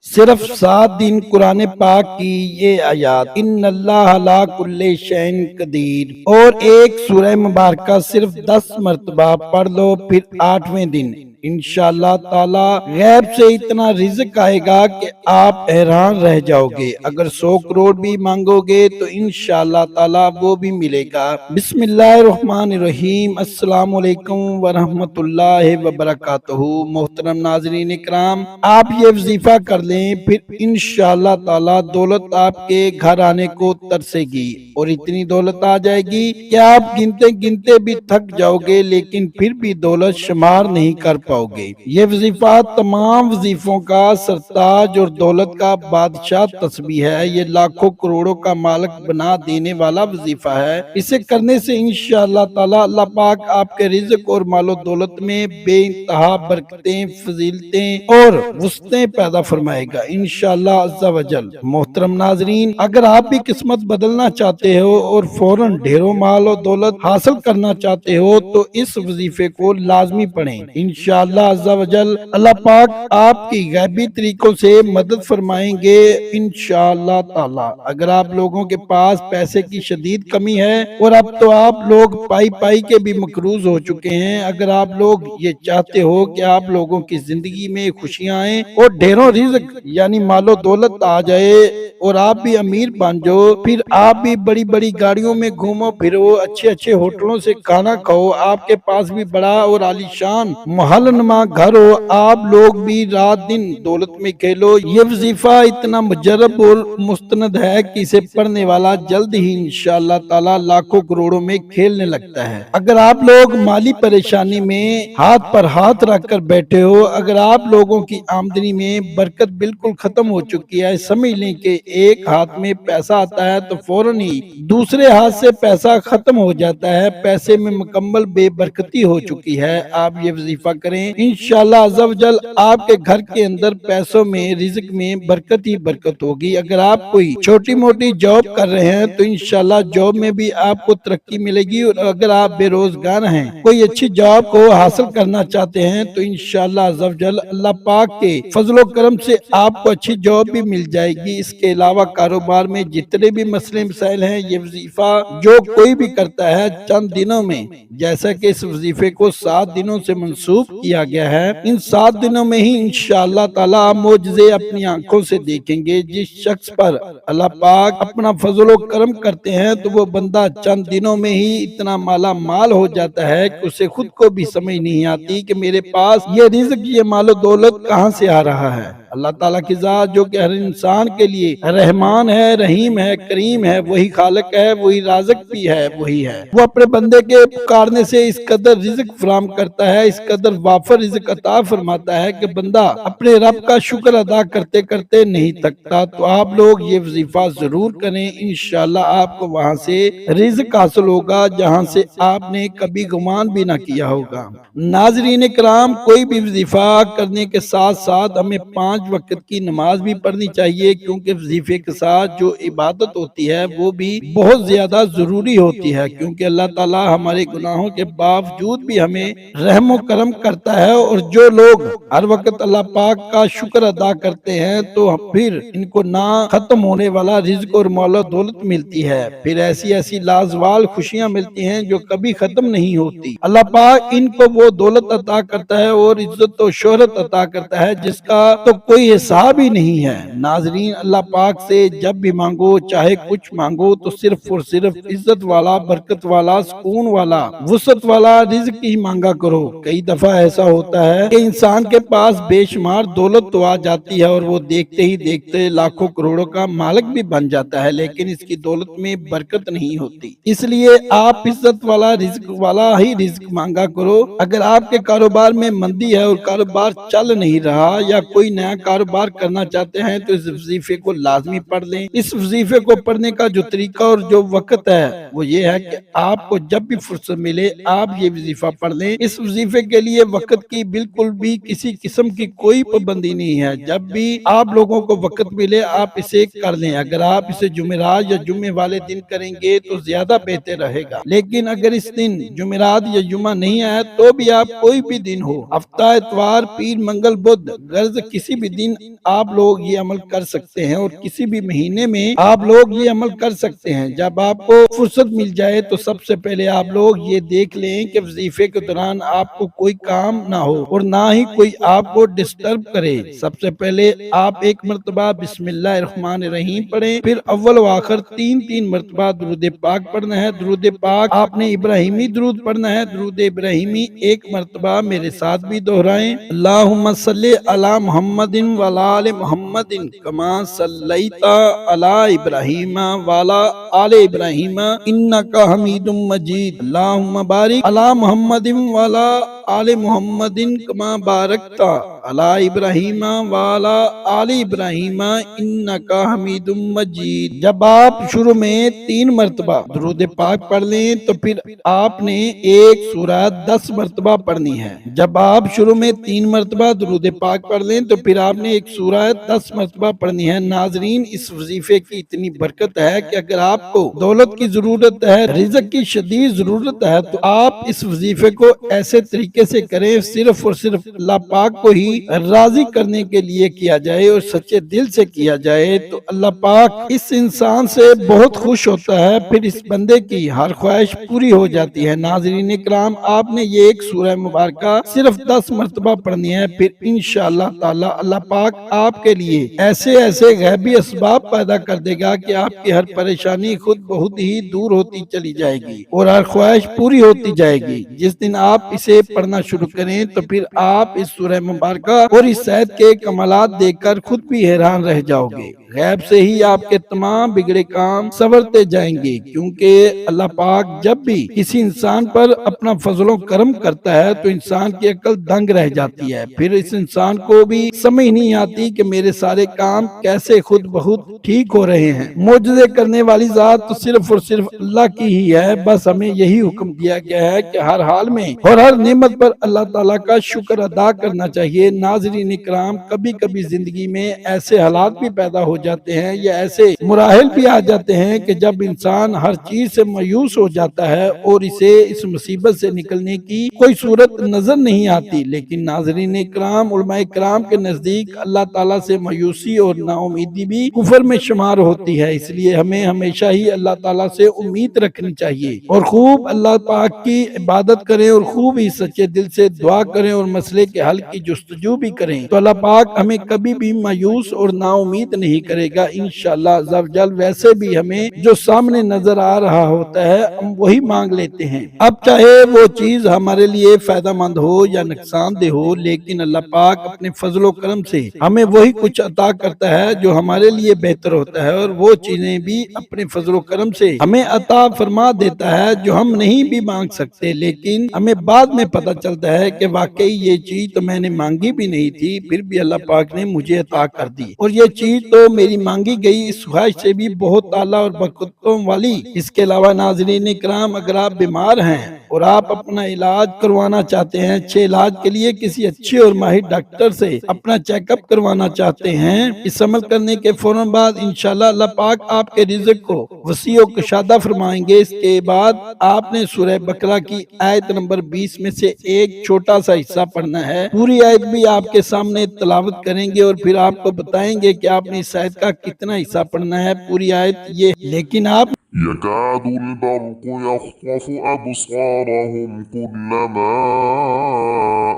صرف 7 دن قرآن پاک کی یہ آیات ان اللہ علی کل شیء قدیر اور ایک سورہ مبارکہ صرف 10 مرتبہ پڑھ لو، پھر 8ویں دن انشاءاللہ تعالی غیب سے اتنا رزق آئے گا کہ آپ حیران رہ جاؤ گے۔ اگر 100 کروڑ بھی مانگو گے تو انشاءاللہ تعالی وہ بھی ملے گا۔ بسم اللہ الرحمن الرحیم۔ السلام علیکم ورحمۃ اللہ وبرکاتہ۔ محترم ناظرین اکرام، آپ یہ وظیفہ کر لیں، پھر انشاءاللہ تعالی دولت آپ کے گھر آنے کو ترسے گی اور اتنی دولت آ جائے گی کہ آپ گنتے گنتے بھی تھک جاؤ گے، لیکن پھر بھی دولت شمار نہیں کر پاؤ گے۔ یہ وظیفہ تمام وظیفوں کا سرتاج اور دولت کا بادشاہ تسبیح ہے۔ یہ لاکھوں کروڑوں کا مالک بنا دینے والا وظیفہ ہے۔ اسے کرنے سے انشاءاللہ تعالی اللہ پاک آپ کے رزق اور مال و دولت میں بے انتہا برکتیں، فضیلتیں اور وسعتیں پیدا فرمائے گا انشاءاللہ عز و جل۔ محترم ناظرین، اگر آپ بھی قسمت بدلنا چاہتے ہو اور فوراً ڈھیروں مال و دولت حاصل کرنا چاہتے ہو تو اس وظیفے کو لازمی پڑھیں۔ انشاءاللہ عز و جل اللہ پاک آپ کی غیبی طریقوں سے مدد فرمائیں گے انشاءاللہ تعالی۔ اگر آپ لوگوں کے پاس پیسے کی شدید کمی ہے اور اب تو آپ لوگ پائی پائی کے بھی مقروض ہو چکے ہیں، اگر آپ لوگ یہ چاہتے ہو کہ آپ لوگوں کی زندگی میں خوشیاں آئیں اور ڈھیروں رزق یعنی مال و دولت آ جائے اور آپ بھی امیر بن جاؤ، پھر آپ بھی بڑی بڑی گاڑیوں میں گھومو پھرو، اچھے اچھے ہوٹلوں سے کھانا کھاؤ، آپ کے پاس بھی بڑا اور عالیشان محل نما گھر ہو، آپ لوگ بھی رات دن دولت میں کھیلو، یہ وظیفہ اتنا مجرب اور مستند ہے کہ اسے پڑھنے والا جلد ہی انشاءاللہ تعالی لاکھوں کروڑوں میں کھیلنے لگتا ہے۔ اگر آپ لوگ مالی پریشانی میں ہاتھ پر ہاتھ رکھ کر بیٹھے ہو، اگر آپ لوگوں کی آمدنی میں برکت بالکل ختم ہو چکی ہے، سمجھ لیں کہ ایک ہاتھ میں پیسہ آتا ہے تو فوراً ہی دوسرے ہاتھ سے پیسہ ختم ہو جاتا ہے، پیسے میں مکمل بے برکتی ہو چکی ہے، آپ یہ وظیفہ کریں انشاءاللہ عز و جل آپ کے گھر کے اندر پیسوں میں، رزق میں برکت ہی برکت ہوگی۔ اگر آپ کوئی چھوٹی موٹی جاب کر رہے ہیں تو انشاءاللہ جاب میں بھی آپ کو ترقی ملے گی، اور اگر آپ بے روزگار ہیں، کوئی اچھی جاب کو حاصل کرنا چاہتے ہیں تو انشاءاللہ عز و جل اللہ پاک کے فضل و کرم سے آپ کو اچھی جاب بھی مل جائے گی۔ اس کے علاوہ کاروبار میں جتنے بھی مسئلے مسائل ہیں، یہ وظیفہ جو کوئی بھی کرتا ہے چند دنوں میں، جیسا کہ اس وظیفے کو 7 دنوں سے منسوخ کیا گیا ہے، ان 7 دنوں میں ہی انشاءاللہ تعالی معجزے اپنی آنکھوں سے دیکھیں گے۔ جس شخص پر اللہ پاک اپنا فضل و کرم کرتے ہیں تو وہ بندہ چند دنوں میں ہی اتنا مالا مال ہو جاتا ہے کہ اسے خود کو بھی سمجھ نہیں آتی کہ میرے پاس یہ رزق، یہ مال و دولت کہاں سے آ رہا ہے۔ اللہ تعالیٰ کی ذات جو کہ ہر انسان کے لیے رحمان ہے، رحیم ہے، کریم ہے، وہی خالق ہے، وہی رازق بھی ہے، وہی ہے۔ وہ اپنے بندے کے پکارنے سے اس قدر رزق فراہم کرتا ہے، اس قدر وافر رزق عطا فرماتا ہے کہ بندہ اپنے رب کا شکر ادا کرتے کرتے نہیں تھکتا۔ تو آپ لوگ یہ وظیفہ ضرور کریں، انشاءاللہ آپ کو وہاں سے رزق حاصل ہوگا جہاں سے آپ نے کبھی گمان بھی نہ کیا ہوگا۔ ناظرین کرام، کوئی بھی وظیفہ کرنے کے ساتھ ساتھ ہمیں 5 وقت کی نماز بھی پڑھنی چاہیے، کیونکہ وظیفے کے ساتھ جو عبادت ہوتی ہے وہ بھی بہت زیادہ ضروری ہوتی ہے، کیونکہ اللہ تعالی ہمارے گناہوں کے باوجود بھی ہمیں رحم و کرم کرتا ہے، اور جو لوگ ہر وقت اللہ پاک کا شکر ادا کرتے ہیں تو پھر ان کو نہ ختم ہونے والا رزق اور مال و دولت ملتی ہے، پھر ایسی ایسی لازوال خوشیاں ملتی ہیں جو کبھی ختم نہیں ہوتی۔ اللہ پاک ان کو وہ دولت عطا کرتا ہے اور عزت و شہرت عطا کرتا ہے جس کا تو کوئی حساب ہی نہیں ہے۔ ناظرین، اللہ پاک سے جب بھی مانگو، چاہے کچھ مانگو، تو صرف اور صرف عزت والا، برکت والا، سکون والا، وسعت والا رزق ہی مانگا کرو۔ کئی دفعہ ایسا ہوتا ہے کہ انسان کے پاس بے شمار دولت تو آ جاتی ہے اور وہ دیکھتے ہی دیکھتے لاکھوں کروڑوں کا مالک بھی بن جاتا ہے، لیکن اس کی دولت میں برکت نہیں ہوتی۔ اس لیے آپ عزت والا، رزق والا ہی رزق مانگا کرو۔ اگر آپ کے کاروبار میں مندی ہے اور کاروبار چل نہیں رہا، یا کوئی نیا کاروبار کرنا چاہتے ہیں تو اس وظیفے کو لازمی پڑھ لیں۔ اس وظیفے کو پڑھنے کا جو طریقہ اور جو وقت ہے وہ یہ ہے کہ آپ کو جب بھی فرصت ملے آپ یہ وظیفہ پڑھ لیں۔ اس وظیفے کے لیے وقت کی بالکل بھی کسی قسم کی کوئی پابندی نہیں ہے، جب بھی آپ لوگوں کو وقت ملے آپ اسے کر لیں۔ اگر آپ اسے جمعرات یا جمعے والے دن کریں گے تو زیادہ بہتر رہے گا، لیکن اگر اس دن جمعرات یا جمعہ نہیں آیا تو بھی آپ کوئی بھی دن ہو، ہفتہ، اتوار، پیر، منگل، بدھ، غرض کسی بھی بھی دن آپ لوگ یہ عمل کر سکتے ہیں اور کسی بھی مہینے میں آپ لوگ یہ عمل کر سکتے ہیں۔ جب آپ کو فرصت مل جائے تو سب سے پہلے آپ لوگ یہ دیکھ لیں کہ وظیفے کے دوران آپ کو کوئی کام نہ ہو اور نہ ہی کوئی آپ کو ڈسٹرب کرے۔ سب سے پہلے آپ ایک مرتبہ بسم اللہ الرحمن الرحیم پڑھیں، پھر اول و آخر تین مرتبہ درود پاک پڑھنا ہے۔ درود پاک آپ نے ابراہیمی درود پڑھنا ہے۔ درود ابراہیمی ایک مرتبہ میرے ساتھ بھی دہرائیں۔ اللہم صلی علی محمد وعلی آل محمد کما صلیت علی ابراہیم وعلی آل ابراہیم انک حمید مجید۔ اللہم بارک علی محمد وعلی آل محمد کما بارکت علی ابراہیم وعلی آل ابراہیم انک حمید مجید۔ جب آپ شروع میں 3 مرتبہ درود پاک پڑھ لیں تو پھر آپ نے ایک سورہ 10 مرتبہ پڑھنی ہے۔ جب آپ شروع میں 3 مرتبہ درود پاک پڑھ لیں تو پھر آپ نے ایک سورہ 10 مرتبہ پڑھنی ہے۔ ناظرین، اس وظیفے کی اتنی برکت ہے کہ اگر آپ کو دولت کی ضرورت ہے، رزق کی شدید ضرورت ہے، تو آپ اس وظیفے کو ایسے طریقے سے کریں صرف اور صرف اللہ پاک کو ہی راضی کرنے کے لیے کیا جائے اور سچے دل سے کیا جائے تو اللہ پاک اس انسان سے بہت خوش ہوتا ہے، پھر اس بندے کی ہر خواہش پوری ہو جاتی ہے۔ ناظرین اکرام، آپ نے یہ ایک سورہ مبارکہ صرف 10 مرتبہ پڑھنی ہے، پھر انشاءاللہ تعالی اللہ پاک آپ کے لیے ایسے غیبی اسباب پیدا کر دے گا کہ آپ کی ہر پریشانی خود بہت ہی دور ہوتی چلی جائے گی اور ہر خواہش پوری ہوتی جائے گی۔ جس دن آپ اسے پڑھنا شروع کریں تو پھر آپ اس سورہ مبارکہ اور اس آیت کے کمالات دیکھ کر خود بھی حیران رہ جاؤ گے۔ غیب سے ہی آپ کے تمام بگڑے کام سنورتے جائیں گے، کیونکہ اللہ پاک جب بھی کسی انسان پر اپنا فضل و کرم کرتا ہے تو انسان کی عقل دنگ رہ جاتی ہے، پھر اس انسان کو بھی سمجھ نہیں آتی کہ میرے سارے کام کیسے خود بخود ٹھیک ہو رہے ہیں۔ معجزے کرنے والی ذات تو صرف اور صرف اللہ کی ہی ہے، بس ہمیں یہی حکم دیا گیا ہے کہ ہر حال میں اور ہر نعمت پر اللہ تعالیٰ کا شکر ادا کرنا چاہیے۔ ناظرین اکرام، کبھی کبھی زندگی میں ایسے حالات بھی پیدا ہو جاتے ہیں یا ایسے مراحل بھی آ جاتے ہیں کہ جب انسان ہر چیز سے مایوس ہو جاتا ہے اور اسے اس مصیبت سے نکلنے کی کوئی صورت نظر نہیں آتی، لیکن ناظرین اکرام، علماء اکرام کے نزدیک اللہ تعالیٰ سے مایوسی اور نا امیدی بھی کفر میں شمار ہوتی ہے۔ اس لیے ہمیں ہمیشہ ہی اللہ تعالیٰ سے امید رکھنی چاہیے اور خوب اللہ پاک کی عبادت کریں اور خوب ہی سچے دل سے دعا کریں اور مسئلے کے حل کی جستجو بھی کریں تو اللہ پاک ہمیں کبھی بھی مایوس اور نا امید نہیں کرے گا انشاءاللہ عز و جل۔ ویسے بھی ہمیں جو سامنے نظر آ رہا ہوتا ہے ہم وہی مانگ لیتے ہیں، اب چاہے وہ چیز ہمارے لیے فائدہ مند ہو یا نقصان دہ ہو، لیکن اللہ پاک اپنے فضل و کرم سے ہمیں وہی کچھ عطا کرتا ہے جو ہمارے لیے بہتر ہوتا ہے، اور وہ چیزیں بھی اپنے فضل و کرم سے ہمیں عطا فرما دیتا ہے جو ہم نہیں بھی مانگ سکتے، لیکن ہمیں بعد میں پتہ چلتا ہے کہ واقعی یہ چیز تو میں نے مانگی بھی نہیں تھی، پھر بھی اللہ پاک نے مجھے عطا کر دی، اور یہ چیز تو میری مانگی گئی اس خواہش سے بھی بہت اعلیٰ اور برکتوں والی۔ اس کے علاوہ ناظرین اکرام، اگر آپ بیمار ہیں اور آپ اپنا علاج کروانا چاہتے ہیں، اچھے علاج کے لیے کسی اچھے اور ماہر ڈاکٹر سے اپنا چیک اپ کروانا چاہتے ہیں، اس عمل کرنے کے فوراً بعد انشاءاللہ اللہ پاک آپ کے رزق کو وسیع و کشادہ فرمائیں گے۔ اس کے بعد آپ نے سورہ بقرہ کی آیت نمبر 20 میں سے ایک چھوٹا سا حصہ پڑھنا ہے، پوری آیت بھی آپ کے سامنے تلاوت کریں گے اور پھر آپ کو بتائیں گے کہ آپ نے اس آیت کا کتنا حصہ پڑھنا ہے۔ پوری آیت یہ، لیکن آپ يكاد البرق يخطف أبصارهم كلما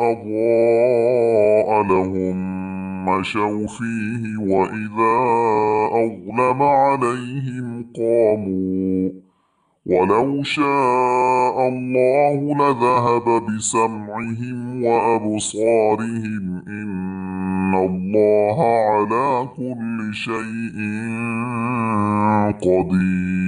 أضاء لهم مشوا فيه وإذا أظلم عليهم قاموا ولو شاء الله لذهب بسمعهم وأبصارهم إن الله على كل شيء قدير۔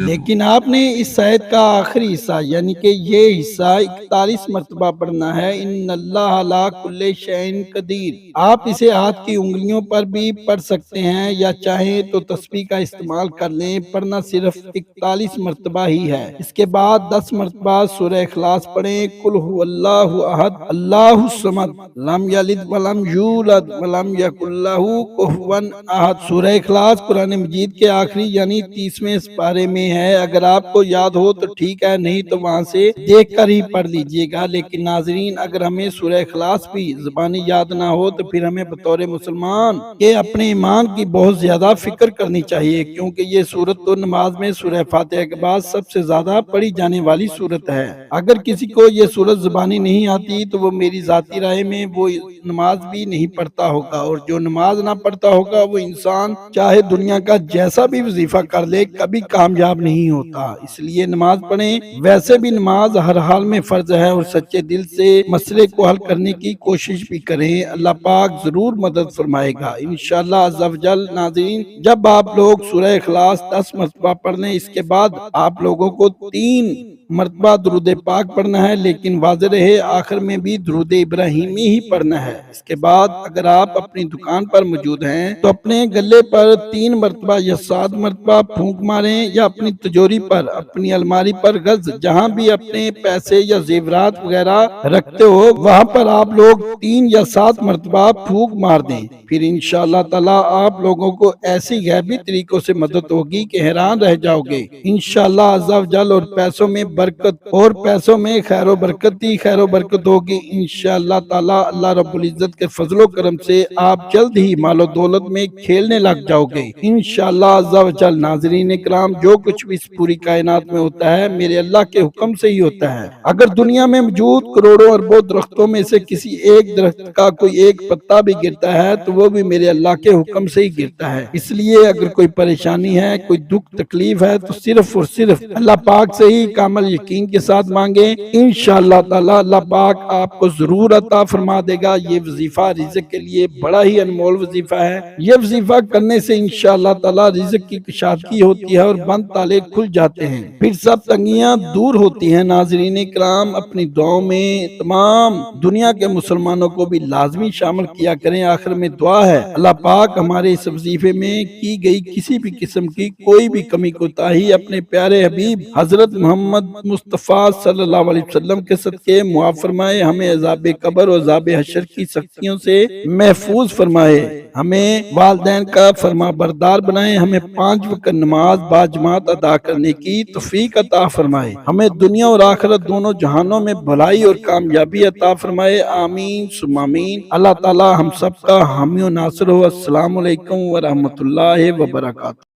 لیکن آپ نے اس آیت کا آخری حصہ یعنی کہ یہ حصہ 41 مرتبہ پڑھنا ہے، ان اللہ علی کل شیء قدیر۔ آپ اسے ہاتھ کی انگلیوں پر بھی پڑھ سکتے ہیں یا چاہیں تو تسبیح کا استعمال کر لیں، پڑھنا صرف 41 مرتبہ مرتبہ ہی ہے۔ اس کے بعد 10 مرتبہ سورہ اخلاص پڑھیں، قل هو اللہ احد اللہ الصمد لم یلد ولم یولد ولم یکن لہ کفوا احد۔ سورہ اخلاص قرآن مجید کے آخری یعنی 30ویں سپارے میں ہے۔ اگر آپ کو یاد ہو تو ٹھیک ہے، نہیں تو وہاں سے دیکھ کر ہی پڑھ لیجئے گا۔ لیکن ناظرین، اگر ہمیں سورہ اخلاص بھی زبانی یاد نہ ہو تو پھر ہمیں بطور مسلمان کے اپنے ایمان کی بہت زیادہ فکر کرنی چاہیے، کیونکہ یہ سورت تو نماز میں سورہ فاتحہ کے بعد سب سے زیادہ پڑھی جانے والی سورت ہے۔ اگر کسی کو یہ سورت زبانی نہیں آتی تو وہ میری ذاتی رائے میں وہ نماز بھی نہیں پڑھتا ہوگا، اور جو نماز نہ پڑھتا ہوگا وہ انسان چاہے دنیا کا جیسا بھی وظیفہ کر لے کبھی کامیاب نہیں ہوتا۔ اس لیے نماز پڑھیں۔ ویسے بھی نماز ہر حال میں فرض ہے، اور سچے دل سے مسئلے کو حل کرنے کی کوشش بھی کریں، اللہ پاک ضرور مدد فرمائے گا انشاءاللہ عز و جل۔ ناظرین، جب آپ لوگ سورہ اخلاص 10 مرتبہ پڑھ لیں، اس کے بعد آپ لوگوں کو 3 مرتبہ درود پاک پڑھنا ہے، لیکن واضح رہے آخر میں بھی درود ابراہیمی ہی پڑھنا ہے۔ اس کے بعد اگر آپ اپنی دکان پر موجود ہیں تو اپنے گلے پر 3 مرتبہ یا 7 مرتبہ پھونک ماریں، یا اپنی تجوری پر، اپنی الماری پر، غز جہاں بھی اپنے پیسے یا زیورات وغیرہ رکھتے ہو وہاں پر آپ لوگ 3 یا 7 مرتبہ پھونک مار دیں۔ پھر انشاءاللہ تعالی آپ لوگوں کو ایسی غیبی طریقوں سے مدد ہوگی کہ حیران رہ جاؤ گے انشاءاللہ عز و جل، اور پیسوں میں برکت اور پیسوں میں خیر و برکت ہی خیر و برکت ہوگی انشاءاللہ تعالی۔ اللہ رب العزت کے فضل و کرم سے آپ جلد ہی مال و دولت میں کھیلنے لگ جاؤ گے انشاءاللہ عز و جل۔ ناظرین اکرام، جو کچھ بھی اس پوری کائنات میں ہوتا ہے میرے اللہ کے حکم سے ہی ہوتا ہے۔ اگر دنیا میں موجود کروڑوں اربوں درختوں میں سے کسی ایک درخت کا کوئی ایک پتا بھی گرتا ہے تو وہ بھی میرے اللہ کے حکم سے ہی گرتا ہے۔ اس لیے اگر کوئی پریشانی ہے، کوئی دکھ تکلیف ہے تو صرف اور صرف اللہ پاک سے ہی کامل یقین کے ساتھ مانگیں انشاءاللہ تعالی، اللہ پاک آپ کو ضرور عطا فرما دے گا۔ یہ وظیفہ رزق کے لیے بڑا ہی انمول وظیفہ ہے۔ یہ وظیفہ کرنے سے انشاءاللہ تعالی رزق کی کشادگی ہوتی ہے اور بند تالے کھل جاتے ہیں، پھر سب تنگیاں دور ہوتی ہیں۔ ناظرین کرام، اپنی دعاؤں میں تمام دنیا کے مسلمانوں کو بھی لازمی شامل کیا کریں۔ آخر میں دعا ہے اللہ پاک ہمارے اس وظیفے میں کی گئی کسی بھی قسم کی کوئی بھی کمی کوتاہی اپنے پیارے حبیب حضرت محمد مصطفیٰ صلی اللہ علیہ وسلم کے صدقے معاف فرمائے، ہمیں عذاب قبر اور عذاب حشر کی سختیوں سے محفوظ فرمائے، ہمیں والدین کا فرما بردار بنائے، ہمیں 5 وقت نماز باجماعت ادا کرنے کی توفیق عطا فرمائے، ہمیں دنیا اور آخرت دونوں جہانوں میں بھلائی اور کامیابی عطا فرمائے، آمین ثم آمین۔ اللہ تعالی ہم سب کا حامی و ناصر ہو۔ السلام علیکم ورحمۃ اللہ وبرکاتہ۔